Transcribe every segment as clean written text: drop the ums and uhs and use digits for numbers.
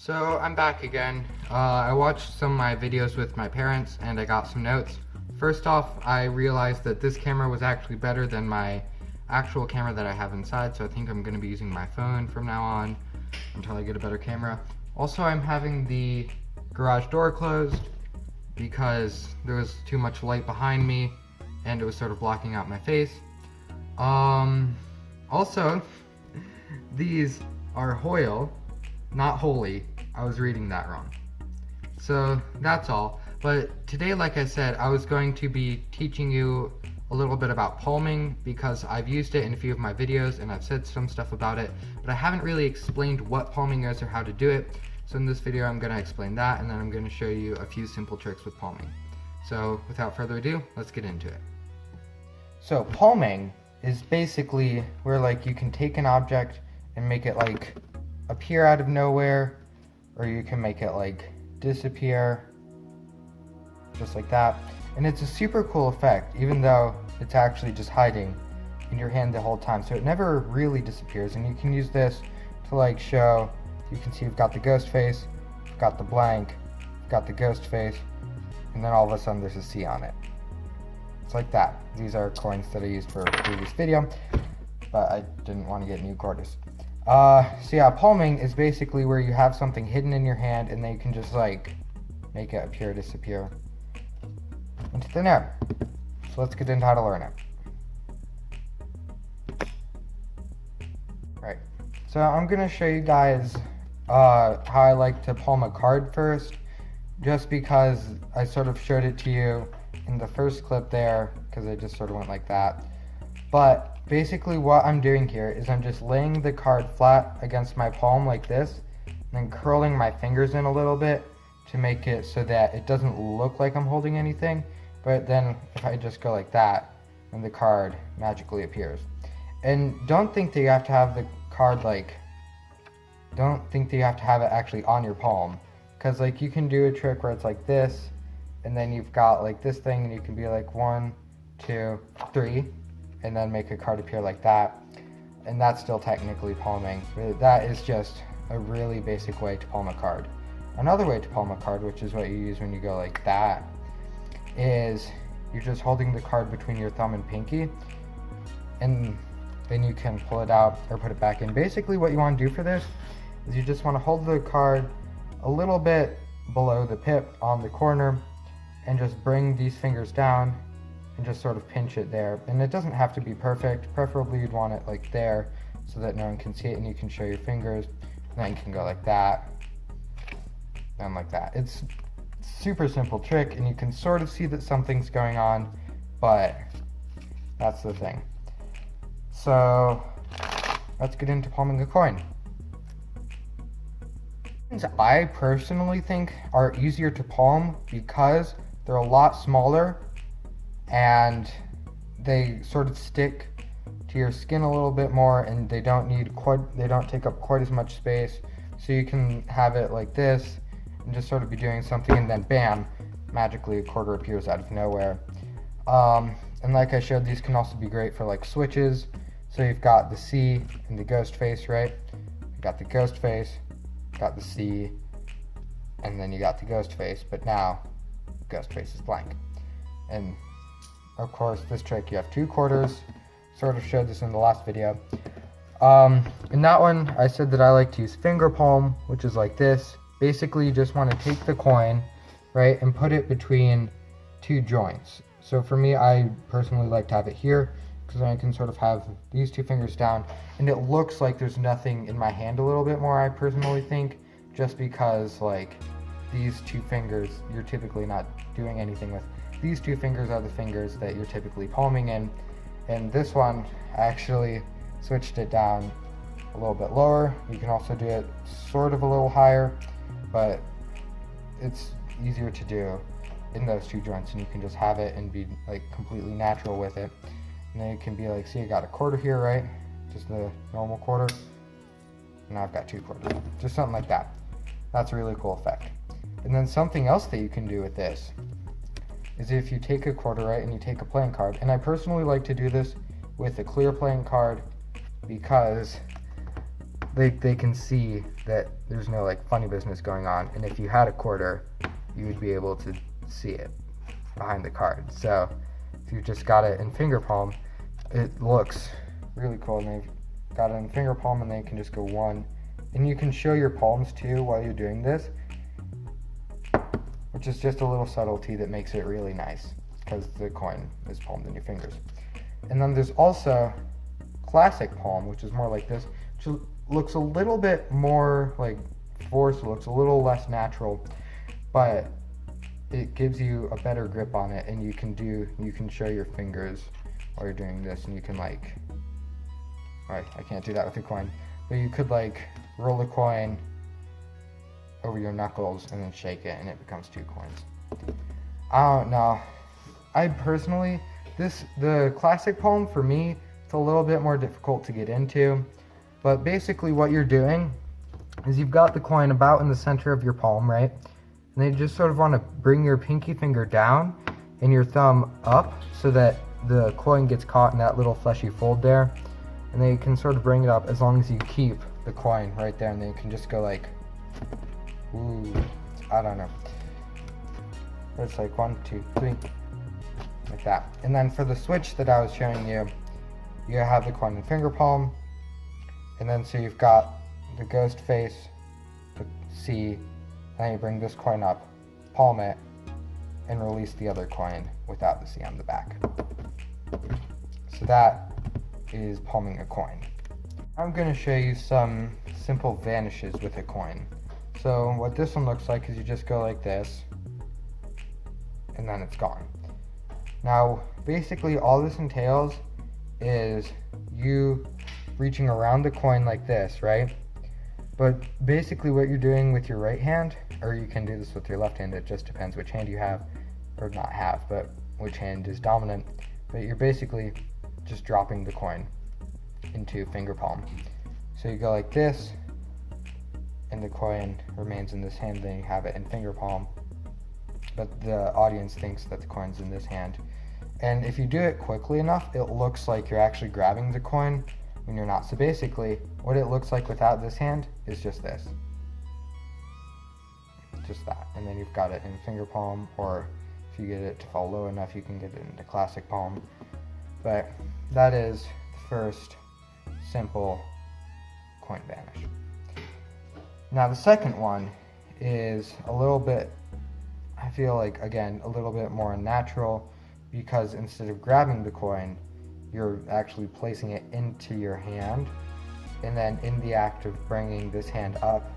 So I'm back again. I watched some of my videos with my parents and I got some notes. First off, I realized that this camera was actually better than my actual camera that I have inside, so I think I'm going to be using my phone from now on until I get a better camera. Also, I'm having the garage door closed because there was too much light behind me and it was sort of blocking out my face. Also, these are Hoyle, not Holy. I was reading that wrong. So that's all. But today, like I said, I was going to be teaching you a little bit about palming because I've used it in a few of my videos and I've said some stuff about it, but I haven't really explained what palming is or how to do it. So in this video, I'm going to explain that, and then I'm going to show you a few simple tricks with palming. So without further ado, let's get into it. So palming is basically where you can take an object and make it appear out of nowhere, or you can make it disappear, just like that. And it's a super cool effect, even though it's actually just hiding in your hand the whole time, so it never really disappears. And you can use this to show, you can see we've got the ghost face, we've got the blank, we've got the ghost face, and then all of a sudden there's a C on it. It's like that. These are coins that I used for a previous video, but I didn't want to get new quarters. So yeah, palming is basically where you have something hidden in your hand and then you can just make it appear, disappear into thin air. So let's get into how to learn it. Right, so I'm gonna show you guys how I like to palm a card first, just because I sort of showed it to you in the first clip there, because I just sort of went like that. But basically what I'm doing here is I'm just laying the card flat against my palm like this, and then curling my fingers in a little bit to make it so that it doesn't look like I'm holding anything. But then if I just go like that, then the card magically appears. And don't think that you have to have the card don't think that you have to have it actually on your palm, because you can do a trick where it's like this, and then you've got this thing, and you can be 1, 2, 3, and then make a card appear like that, and that's still technically palming. That is just a really basic way to palm a card. Another way to palm a card, which is what you use when you go like that, is you're just holding the card between your thumb and pinky, and then you can pull it out or put it back in. Basically what you want to do for this is you just want to hold the card a little bit below the pip on the corner and just bring these fingers down and just sort of pinch it there. And it doesn't have to be perfect. Preferably you'd want it there so that no one can see it and you can show your fingers. And then you can go like that and like that. It's a super simple trick and you can sort of see that something's going on, but that's the thing. So let's get into palming a coin. I personally think are easier to palm because they're a lot smaller and they sort of stick to your skin a little bit more, and they don't take up quite as much space. So you can have it like this and just sort of be doing something, and then bam, magically a quarter appears out of nowhere. And like I showed, these can also be great for switches. So you've got the C and the ghost face, right? You got the ghost face, got the C, and then you got the ghost face, but now ghost face is blank. And of course this trick, you have 2 quarters. Sort of showed this in the last video. In that one I said that I like to use finger palm, which is like this. Basically you just want to take the coin, right, and put it between 2 joints. So for me, I personally like to have it here, because then I can sort of have these 2 fingers down, and it looks like there's nothing in my hand a little bit more, I personally think, just because these 2 fingers you're typically not doing anything with. These 2 fingers are the fingers that you're typically palming in, and this one I actually switched it down a little bit lower. You can also do it sort of a little higher, but it's easier to do in those 2 joints, and you can just have it and be completely natural with it. And then you can be see, I got a quarter here, right? Just the normal quarter. And now I've got 2 quarters. Just something like that. That's a really cool effect. And then something else that you can do with this is if you take a quarter, right, and you take a playing card. And I personally like to do this with a clear playing card because they can see that there's no like funny business going on, and if you had a quarter, you would be able to see it behind the card. So if you just got it in finger palm, it looks really cool. And they've got it in finger palm, and then you can just go one, and you can show your palms too while you're doing this, which is just a little subtlety that makes it really nice because the coin is palmed in your fingers. And then there's also classic palm, which is more like this, which looks a little bit more like forced, looks a little less natural, but it gives you a better grip on it, and you can show your fingers while you're doing this, and you can like, right, I can't do that with a coin, but you could like roll the coin over your knuckles and then shake it, and it becomes 2 coins. I don't know. I personally, the classic palm for me, it's a little bit more difficult to get into, but basically what you're doing is you've got the coin about in the center of your palm, right? And then you just sort of want to bring your pinky finger down and your thumb up so that the coin gets caught in that little fleshy fold there. And then you can sort of bring it up as long as you keep the coin right there, and then you can just go like, ooh, I don't know. It's like 1, 2, 3, like that. And then for the switch that I was showing you, you have the coin in finger palm, and then so you've got the ghost face, the C, then you bring this coin up, palm it, and release the other coin without the C on the back. So that is palming a coin. I'm going to show you some simple vanishes with a coin. So what this one looks like is you just go like this, and then it's gone. Now, basically all this entails is you reaching around the coin like this, right? But basically what you're doing with your right hand, or you can do this with your left hand, it just depends which hand you have, or not have, but which hand is dominant. But you're basically just dropping the coin into finger palm. So you go like this, and the coin remains in this hand, then you have it in finger palm, but the audience thinks that the coin's in this hand. And if you do it quickly enough, it looks like you're actually grabbing the coin when you're not. So basically, what it looks like without this hand is just this. Just that. And then you've got it in finger palm, or if you get it to fall low enough, you can get it into classic palm. But that is the first simple coin vanish. Now the second one is a little bit, I feel like, again, a little bit more unnatural, because instead of grabbing the coin, you're actually placing it into your hand, and then in the act of bringing this hand up,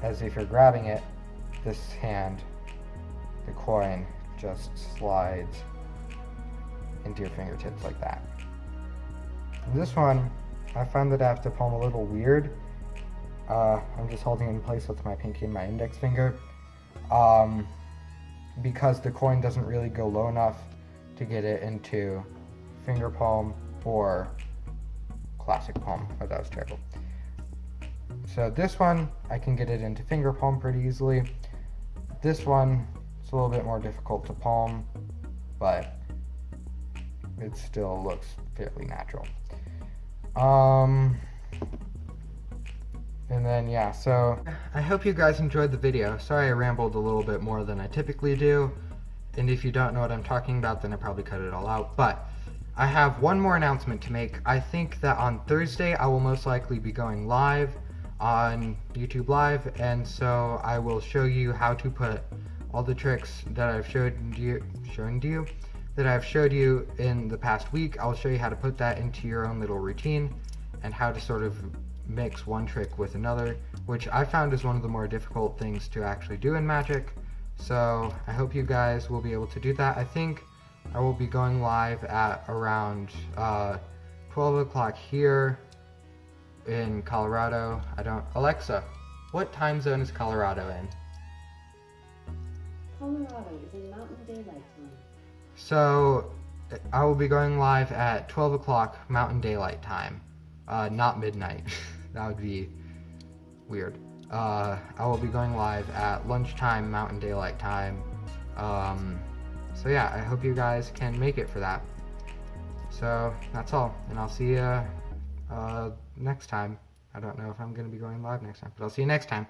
as if you're grabbing it, this hand, the coin, just slides into your fingertips like that. This one, I find that I have to palm a little weird. I'm just holding it in place with my pinky and my index finger, because the coin doesn't really go low enough to get it into finger palm or classic palm. Oh, that was terrible. So this one, I can get it into finger palm pretty easily. This one, it's a little bit more difficult to palm, but it still looks fairly natural. And then, yeah, so I hope you guys enjoyed the video. Sorry I rambled a little bit more than I typically do, and if you don't know what I'm talking about, then I probably cut it all out. But I have one more announcement to make. I think that on Thursday I will most likely be going live on YouTube Live, and so I will show you how to put all the tricks that I've showed you in the past week. I'll show you how to put that into your own little routine, and how to sort of mix one trick with another, which I found is one of the more difficult things to actually do in Magic. So I hope you guys will be able to do that. I think I will be going live at around 12 o'clock here in Colorado. Alexa, what time zone is Colorado in? Colorado is in Mountain Daylight Time. So I will be going live at 12 o'clock Mountain Daylight Time, not midnight. That would be weird. I will be going live at lunchtime Mountain Daylight Time. So yeah, I hope you guys can make it for that. So that's all, and I'll see you next time. I don't know if I'm going to be going live next time, but I'll see you next time.